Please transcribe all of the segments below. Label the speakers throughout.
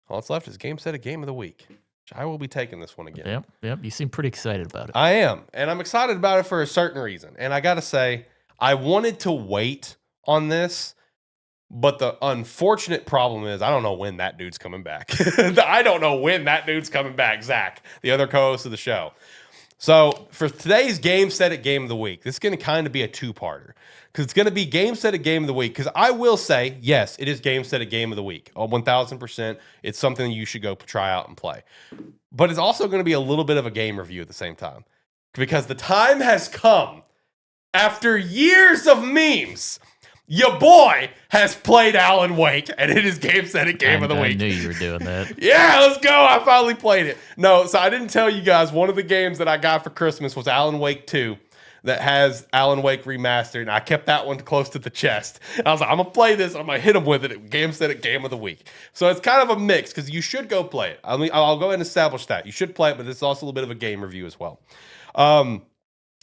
Speaker 1: All that's left is Gamestetic Game of the Week. I will be taking this one again.
Speaker 2: Yep. You seem pretty excited about it.
Speaker 1: I am, and I'm excited about it for a certain reason. And I gotta say, I wanted to wait on this, but the unfortunate problem is I don't know when that dude's coming back. I don't know when that dude's coming back, Zach, the other co-host of the show. So for today's Gamestetic Game of the Week, this is going to kind of be a two-parter because it's going to be Gamestetic Game of the Week. Because I will say, yes, it is Gamestetic Game of the Week. 1,000%. It's something you should go try out and play. But it's also going to be a little bit of a game review at the same time because the time has come after years of memes. Your boy has played Alan Wake, and it is Gamestetic Game of the Week.
Speaker 2: I knew you were doing that.
Speaker 1: Yeah, let's go. I finally played it. No, so I didn't tell you guys, one of the games that I got for Christmas was Alan Wake 2 that has Alan Wake Remastered, and I kept that one close to the chest. And I was like, I'm going to play this. I'm going to hit him with it at Gamestetic Game of the Week. So it's kind of a mix because you should go play it. I'll go ahead and establish that. You should play it, but it's also a little bit of a game review as well.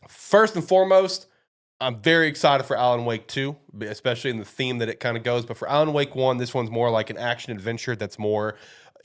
Speaker 1: First and foremost, I'm very excited for Alan Wake 2, especially in the theme that it kind of goes. But for Alan Wake 1, this one's more like an action adventure that's more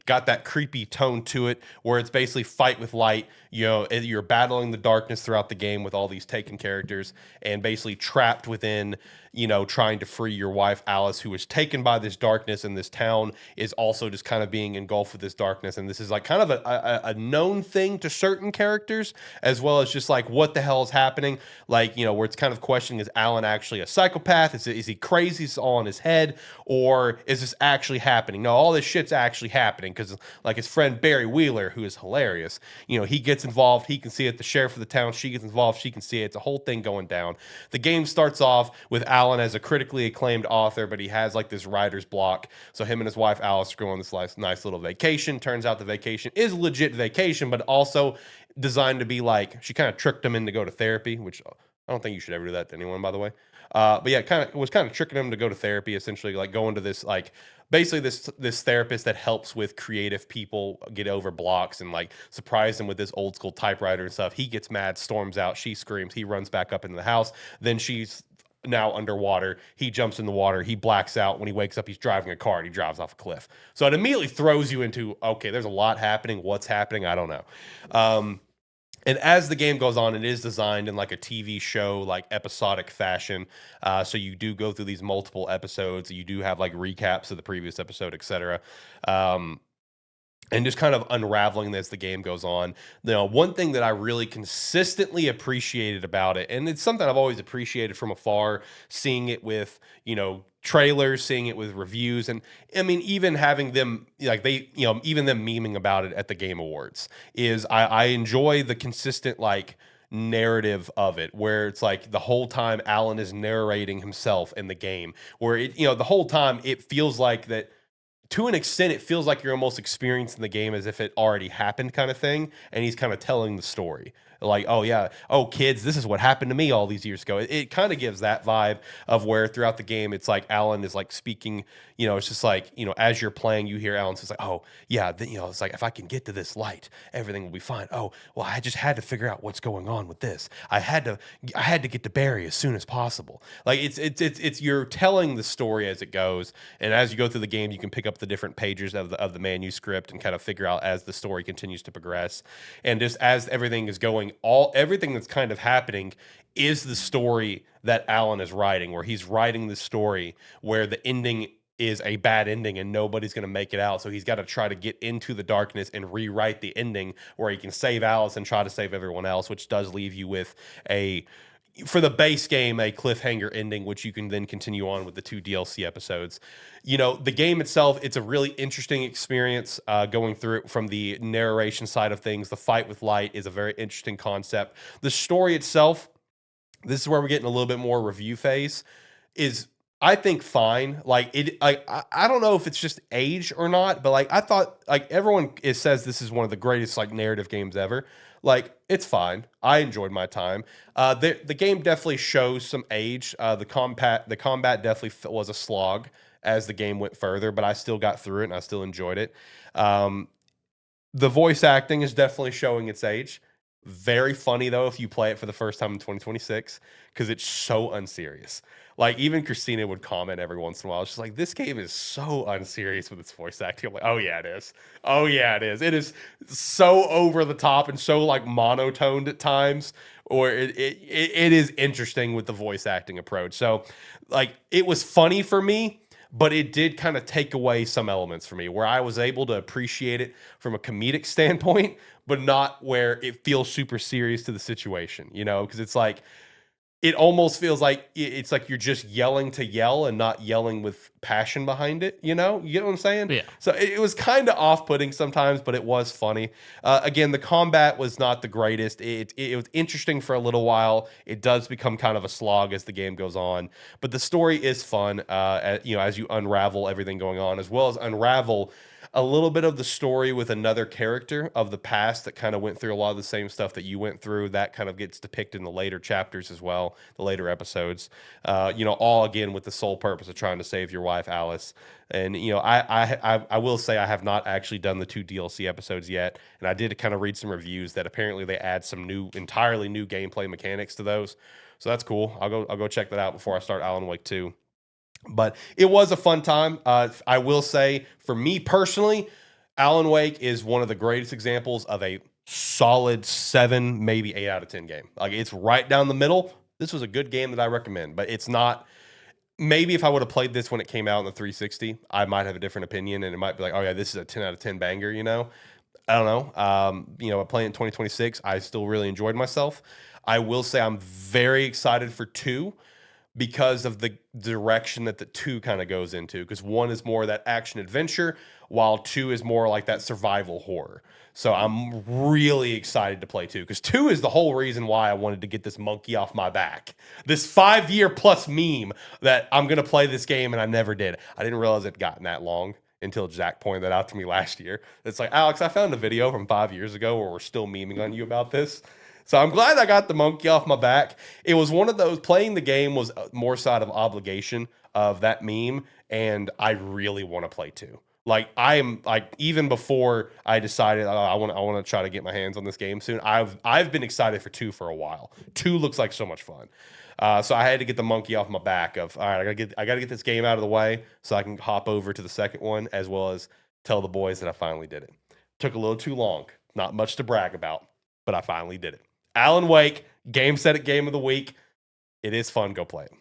Speaker 1: got that creepy tone to it, where it's basically fight with light. You know, you're battling the darkness throughout the game with all these taken characters and basically trapped within, you know, trying to free your wife, Alice, who is taken by this darkness, and this town is also just kind of being engulfed with this darkness. And this is like kind of a known thing to certain characters, as well as just like, what the hell is happening? Like, you know, where it's kind of questioning, is Alan actually a psychopath? Is he crazy? Is it all in his head? Or is this actually happening? No, all this shit's actually happening because like his friend Barry Wheeler, who is hilarious, you know, he gets involved. He can see it. The sheriff of the town, she gets involved. She can see it. It's a whole thing going down. The game starts off with Alan as a critically acclaimed author, but he has like this writer's block. So him and his wife Alice are going on this nice little vacation. Turns out the vacation is a legit vacation, but also designed to be like, she kind of tricked him in to go to therapy, which I don't think you should ever do that to anyone, by the way. But yeah, it was kind of tricking him to go to therapy, essentially, like going to this, like, basically this therapist that helps with creative people get over blocks and like surprise them with this old school typewriter and stuff. He gets mad, storms out, she screams, he runs back up into the house. Then she's now underwater. He jumps in the water. He blacks out. When he wakes up, he's driving a car and he drives off a cliff. So it immediately throws you into, okay, there's a lot happening. What's happening? I don't know. And as the game goes on, it is designed in like a TV show, like episodic fashion. So you do go through these multiple episodes. You do have like recaps of the previous episode, etc. And just kind of unraveling as the game goes on. Now, one thing that I really consistently appreciated about it, and it's something I've always appreciated from afar, seeing it with, you know, trailers, seeing it with reviews, and I mean, even having them, like they, you know, even them memeing about it at the Game Awards, is I enjoy the consistent, like, narrative of it, where it's like the whole time Alan is narrating himself in the game, where it, you know, the whole time it feels like that, to an extent, it feels like you're almost experiencing the game as if it already happened, kind of thing. And he's kind of telling the story. Like, oh, yeah, oh, kids, this is what happened to me all these years ago. It kind of gives that vibe of where throughout the game, it's like Alan is like speaking, you know, it's just like, you know, as you're playing, you hear Alan says like, oh, yeah, you know, it's like, if I can get to this light, everything will be fine. Oh, well, I just had to figure out what's going on with this. I had to get to Barry as soon as possible. Like, it's you're telling the story as it goes. And as you go through the game, you can pick up the different pages of the manuscript and kind of figure out as the story continues to progress. And just as everything is going, everything that's kind of happening is the story that Alan is writing, where he's writing the story where the ending is a bad ending and nobody's going to make it out. So he's got to try to get into the darkness and rewrite the ending where he can save Alice and try to save everyone else, which does leave you with for the base game, a cliffhanger ending, which you can then continue on with the 2 DLC episodes. You know, the game itself, it's a really interesting experience going through it from the narration side of things. The fight with light is a very interesting concept. The story itself, this is where we're getting a little bit more review phase, is I think fine. Like I don't know if it's just age or not, but like I thought, like everyone says this is one of the greatest like narrative games ever. Like, it's fine. I enjoyed my time. The game definitely shows some age. The combat definitely was a slog as the game went further, but I still got through it and I still enjoyed it. The voice acting is definitely showing its age. Very funny though if you play it for the first time in 2026 because it's so unserious. Like even Christina would comment every once in a while. She's like, "This game is so unserious with its voice acting." I'm like, "Oh yeah, it is. Oh yeah, it is. It is so over the top and so like monotoned at times, or it is interesting with the voice acting approach." So, like, it was funny for me, but it did kind of take away some elements for me where I was able to appreciate it from a comedic standpoint, but not where it feels super serious to the situation, you know, because it's like it almost feels like it's like you're just yelling to yell and not yelling with passion behind it, you know? You get what I'm saying?
Speaker 2: Yeah.
Speaker 1: So it was kind of off-putting sometimes, but it was funny. Again, the combat was not the greatest. It was interesting for a little while. It does become kind of a slog as the game goes on, but the story is fun, you know, as you unravel everything going on, as well as unravel a little bit of the story with another character of the past that kind of went through a lot of the same stuff that you went through. That kind of gets depicted in the later chapters as well, the later episodes. You know, all again with the sole purpose of trying to save your wife, Alice. And you know, I will say I have not actually done the 2 DLC episodes yet, and I did kind of read some reviews that apparently they add some entirely new gameplay mechanics to those. So that's cool. I'll go check that out before I start Alan Wake 2. But it was a fun time. I will say, for me personally, Alan Wake is one of the greatest examples of a solid 7, maybe 8 out of 10 game. Like it's right down the middle. This was a good game that I recommend, but it's not. Maybe if I would have played this when it came out in the 360, I might have a different opinion, and it might be like, oh yeah, this is a 10 out of 10 banger. You know, I don't know. You know, playing in 2026, I still really enjoyed myself. I will say I'm very excited for 2 because of the direction that the 2 kind of goes into. Because 1 is more that action adventure, while 2 is more like that survival horror. So I'm really excited to play 2 because 2 is the whole reason why I wanted to get this monkey off my back. This 5-year plus meme that I'm gonna play this game and I never did. I didn't realize it gotten that long until Jack pointed that out to me last year. It's like, Alex, I found a video from 5 years ago where we're still memeing on you about this. So I'm glad I got the monkey off my back. It was one of those, playing the game was more side of obligation of that meme, and I really want to play 2. Like I am like even before I decided I want to try to get my hands on this game soon. I've been excited for 2 for a while. 2 looks like so much fun. So I had to get the monkey off my back of all right, I gotta get this game out of the way so I can hop over to the second one, as well as tell the boys that I finally did it. Took a little too long. Not much to brag about, but I finally did it. Alan Wake, Gamestetic Game of the Week. It is fun. Go play it.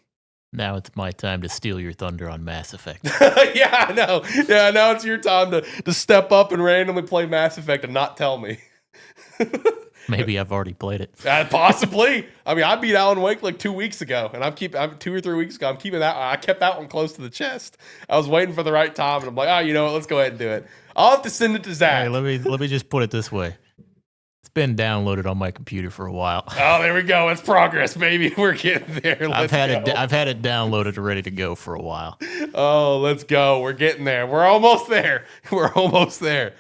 Speaker 2: Now it's my time to steal your thunder on Mass Effect.
Speaker 1: Yeah, I know. Yeah, now it's your time to step up and randomly play Mass Effect and not tell me.
Speaker 2: Maybe I've already played it.
Speaker 1: Possibly. I mean, I beat Alan Wake like 2 weeks ago, and I'm 2 or 3 weeks ago. I'm keeping that. I kept that one close to the chest. I was waiting for the right time, and I'm like, oh, you know what? Let's go ahead and do it. I'll have to send it to Zach.
Speaker 2: Hey, let me just put it this way. It's been downloaded on my computer for a while.
Speaker 1: Oh, there we go. It's progress, baby. We're getting there.
Speaker 2: I've had it downloaded and ready to go for a while.
Speaker 1: Oh, let's go. We're getting there. We're almost there. We're almost there.